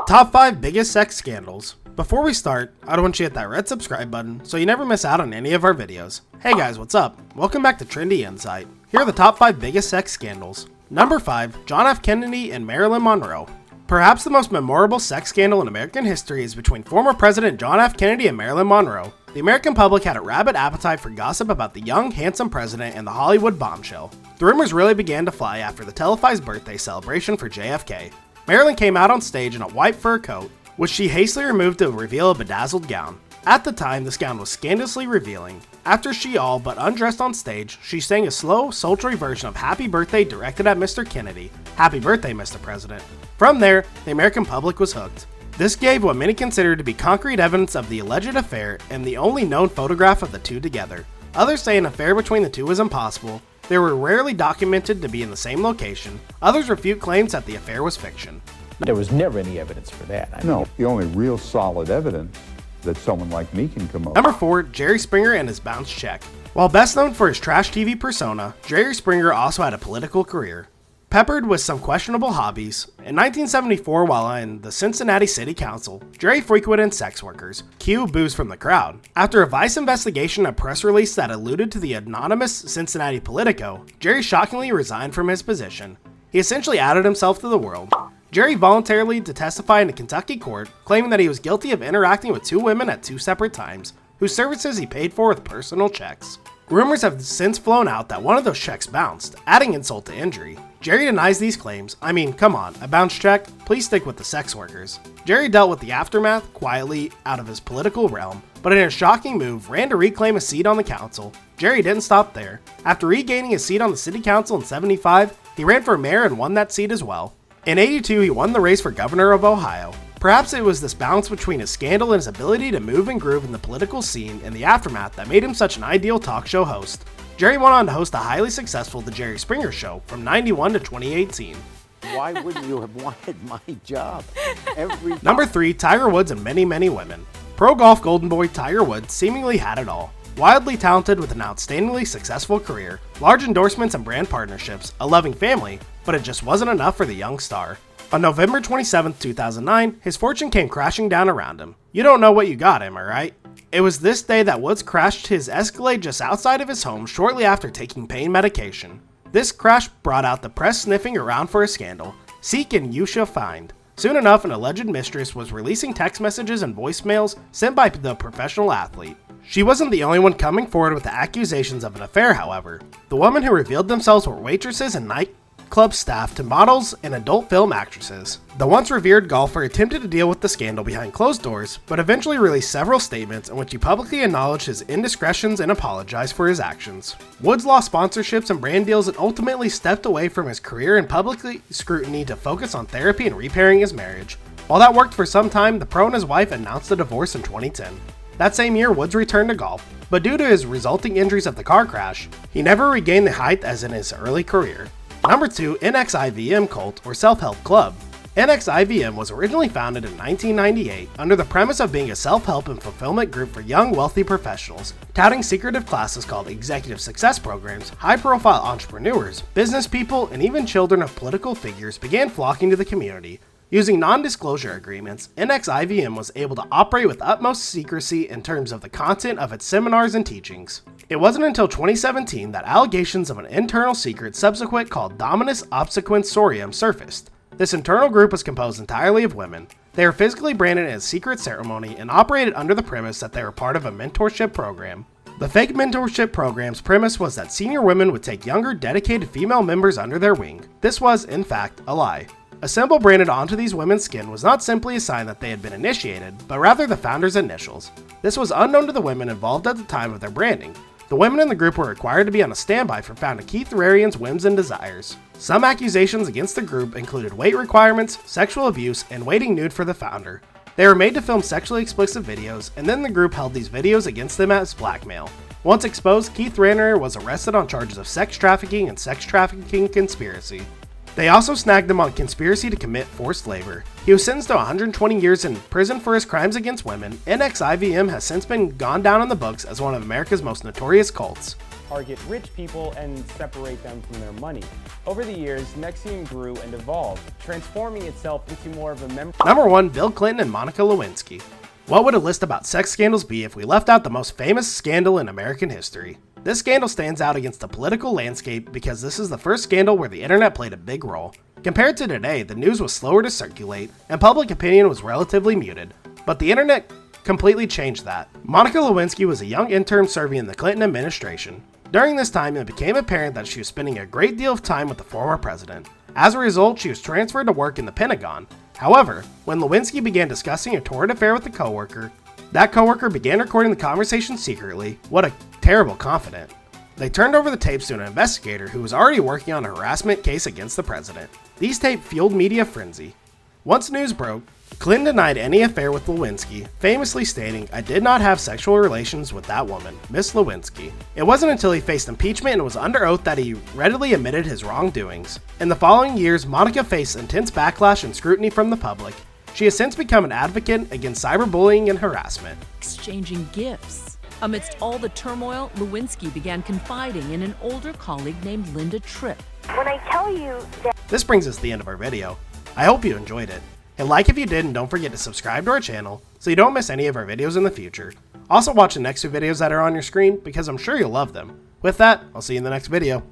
Top 5 biggest sex scandals. Before we start, I want you to hit that red subscribe button so you never miss out on any of our videos. Hey guys, what's up? Welcome back to Trendy Insight. Here are the top 5 biggest sex scandals. Number 5, John F. Kennedy and Marilyn Monroe. Perhaps the most memorable sex scandal in American history is between former President John F. Kennedy and Marilyn Monroe. The American public had a rabid appetite for gossip about the young, handsome president and the Hollywood bombshell. The rumors really began to fly after the televised birthday celebration for JFK. Marilyn came out on stage in a white fur coat, which she hastily removed to reveal a bedazzled gown. At the time, this gown was scandalously revealing. After she all but undressed on stage, she sang a slow, sultry version of Happy Birthday directed at Mr. Kennedy. Happy birthday, Mr. President. From there, the American public was hooked. This gave what many considered to be concrete evidence of the alleged affair and the only known photograph of the two together. Others say an affair between the two was impossible. They were rarely documented to be in the same location. Others refute claims that the affair was fiction. There was never any evidence for that. No, the only real solid evidence that someone like me can come up with. Number 4, Jerry Springer and his bounce check. While best known for his trash TV persona, Jerry Springer also had a political career, peppered with some questionable hobbies. In 1974, while in the Cincinnati City Council, Jerry frequented sex workers. Cue boos from the crowd. After a Vice investigation and press release that alluded to the anonymous Cincinnati Politico, Jerry shockingly resigned from his position. He essentially outed himself to the world. Jerry voluntarily to testify in a Kentucky court, claiming that he was guilty of interacting with 2 women at 2 separate times, whose services he paid for with personal checks. Rumors have since flown out that one of those checks bounced, adding insult to injury. Jerry denies these claims. I mean, come on, a bounce check? Please stick with the sex workers. Jerry dealt with the aftermath quietly out of his political realm, but in a shocking move, ran to reclaim a seat on the council. Jerry didn't stop there. After regaining his seat on the city council in 75, he ran for mayor and won that seat as well. In 82, he won the race for governor of Ohio. Perhaps it was this balance between his scandal and his ability to move and groove in the political scene in the aftermath that made him such an ideal talk show host. Jerry went on to host the highly successful The Jerry Springer Show from 91 to 2018. Why wouldn't you have wanted my job? Number 3, Tiger Woods and many, many women. Pro golf golden boy Tiger Woods seemingly had it all. Wildly talented with an outstandingly successful career, large endorsements and brand partnerships, a loving family, but it just wasn't enough for the young star. On November 27, 2009, his fortune came crashing down around him. You don't know what you got, am I right? It was this day that Woods crashed his Escalade just outside of his home shortly after taking pain medication. This crash brought out the press sniffing around for a scandal. Seek and you shall find. Soon enough, an alleged mistress was releasing text messages and voicemails sent by the professional athlete. She wasn't the only one coming forward with the accusations of an affair, however. The women who revealed themselves were waitresses and nightclub staff to models and adult film actresses. The once revered golfer attempted to deal with the scandal behind closed doors, but eventually released several statements in which he publicly acknowledged his indiscretions and apologized for his actions. Woods lost sponsorships and brand deals and ultimately stepped away from his career and public scrutiny to focus on therapy and repairing his marriage. While that worked for some time, the pro and his wife announced a divorce in 2010. That same year, Woods returned to golf, but due to his resulting injuries of the car crash, he never regained the height as in his early career. Number 2, NXIVM Cult or Self-Help Club. NXIVM was originally founded in 1998 under the premise of being a self-help and fulfillment group for young, wealthy professionals, touting secretive classes called executive success programs. High-profile entrepreneurs, business people, and even children of political figures began flocking to the community. Using non-disclosure agreements, NXIVM was able to operate with utmost secrecy in terms of the content of its seminars and teachings. It wasn't until 2017 that allegations of an internal secret subsequent called Dominus Obsequens Sorium surfaced. This internal group was composed entirely of women. They were physically branded as secret ceremony and operated under the premise that they were part of a mentorship program. The fake mentorship program's premise was that senior women would take younger, dedicated female members under their wing. This was, in fact, a lie. A symbol branded onto these women's skin was not simply a sign that they had been initiated, but rather the founder's initials. This was unknown to the women involved at the time of their branding. The women in the group were required to be on a standby for founder Keith Rarian's whims and desires. Some accusations against the group included weight requirements, sexual abuse, and waiting nude for the founder. They were made to film sexually explicit videos, and then the group held these videos against them as blackmail. Once exposed, Keith Raniere was arrested on charges of sex trafficking and sex trafficking conspiracy. They also snagged him on conspiracy to commit forced labor. He was sentenced to 120 years in prison for his crimes against women. NXIVM has since been gone down in the books as one of America's most notorious cults. target rich people and separate them from their money. Over the years, NXIVM grew and evolved, transforming itself into more of a Number 1. Bill Clinton and Monica Lewinsky. What would a list about sex scandals be if we left out the most famous scandal in American history? This scandal stands out against the political landscape because this is the first scandal where the internet played a big role. Compared to today, the news was slower to circulate and public opinion was relatively muted, but the internet completely changed that. Monica Lewinsky was a young intern serving in the Clinton administration. During this time, it became apparent that she was spending a great deal of time with the former president. As a result, she was transferred to work in the Pentagon. However, when Lewinsky began discussing a torrid affair with a coworker, that coworker began recording the conversation secretly. What a terrible confidant. They turned over the tapes to an investigator who was already working on a harassment case against the president. These tapes fueled media frenzy. Once news broke, Clinton denied any affair with Lewinsky, famously stating, "I did not have sexual relations with that woman, Miss Lewinsky." It wasn't until he faced impeachment and was under oath that he readily admitted his wrongdoings. In the following years, Monica faced intense backlash and scrutiny from the public. She has since become an advocate against cyberbullying and harassment. Exchanging gifts. Amidst all the turmoil, Lewinsky began confiding in an older colleague named Linda Tripp. When I tell you that... This brings us to the end of our video. I hope you enjoyed it. And like if you did, and don't forget to subscribe to our channel so you don't miss any of our videos in the future. Also watch the next two videos that are on your screen because I'm sure you'll love them. With that, I'll see you in the next video.